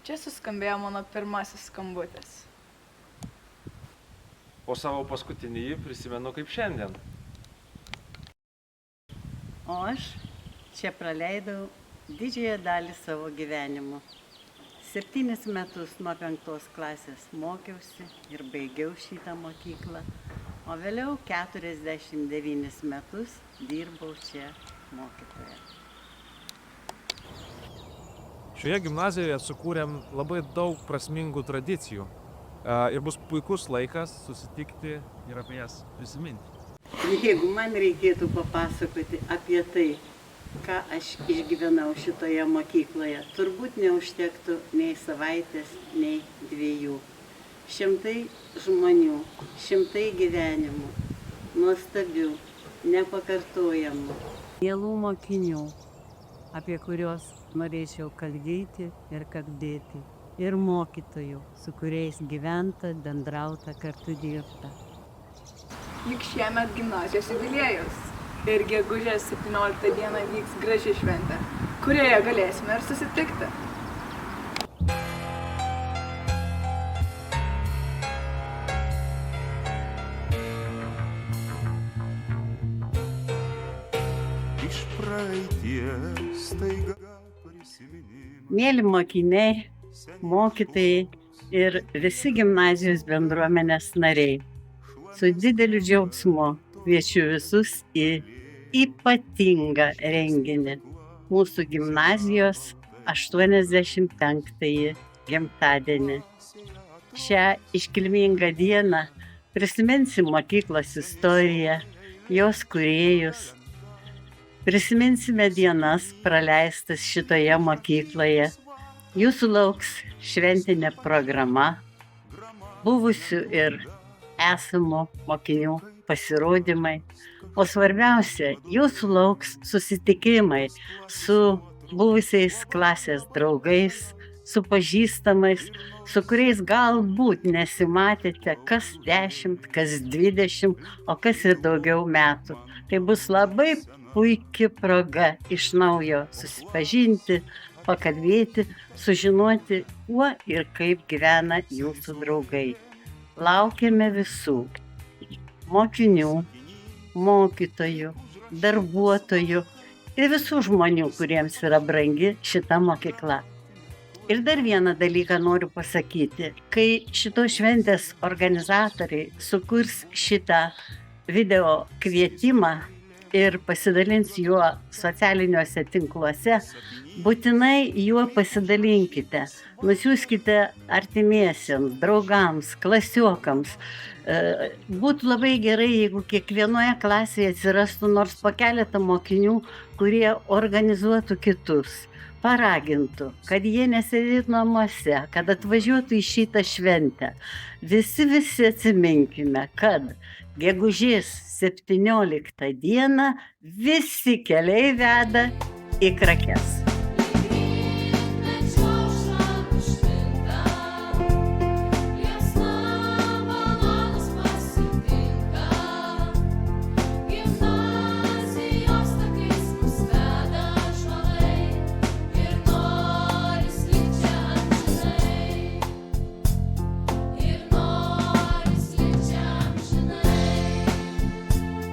Čia suskambėjo mano pirmasis skambutis. O savo paskutinį prisimenu kaip šiandien. O aš čia praleidau didžiąją dalį savo gyvenimo. 7 metus nuo 5 klasės mokiausi ir baigiau šitą mokyklą, o vėliau 49 metus dirbau čia mokytoja. Šioje gimnazijoje sukūrėm labai daug prasmingų tradicijų ir bus puikus laikas susitikti ir apie jas prisiminti. Jeigu man reikėtų papasakoti apie tai, ką aš išgyvenau šitoje mokykloje, turbūt neužtektų nei savaitės, nei 2. Šimtai žmonių, šimtai gyvenimų, nuostabių, nepakartojamų, mielų mokinių, apie kuriuos norėčiau kalbėti ir kalbėti, ir mokytojų, su kuriais gyventa, bendrauta, kartu dirbta. Juk šiemet gimnazijos jubiliejus ir gegužės 17 dieną vyks graži šventė, kurioje galėsime ir susitikti. Iš praeities staiga prisiminimai. Mėly mokiniai, mokytojai ir visi gimnazijos bendruomenės nariai, su dideliu džiaugsmu kviečiu visus į ypatingą renginį – mūsų gimnazijos 85-ąjį gimtadienį. Šią iškilmingą dieną prisiminsim mokyklos istoriją, jos kūrėjus, prisiminsime dienas praleistas šitoje mokykloje. Jūsų lauks šventinė programa, buvusių ir esamų mokinių pasirodymai, o svarbiausia, jūsų lauks susitikimai su buvusiais klasės draugais, su pažįstamais, su kuriais galbūt nesimatėte kas 10, kas 20, o kas ir daugiau metų. Tai bus labai puikia proga iš naujo susipažinti, pakalbėti, sužinoti, kuo ir kaip gyvena jūsų draugai. Laukiame visų mokinių, mokytojų, darbuotojų ir visų žmonių, kuriems yra brangi šita mokykla. Ir dar vieną dalyką noriu pasakyti. Kai šitos šventės organizatoriai sukurs šitą video kvietimą ir pasidalins juo socialiniuose tinkluose, būtinai juo pasidalinkite. Nusiųskite artimiesiems, draugams, klasiokams. Būtų labai gerai, jeigu kiekvienoje klasėje atsirastų nors po keletą mokinių, kurie organizuotų kitus, paragintų, kad jie nesėdėtų namuose, kad atvažiuotų į šitą šventę. Visi atsiminkime, kad gegužės 17 dieną visi keliai veda į Krakes.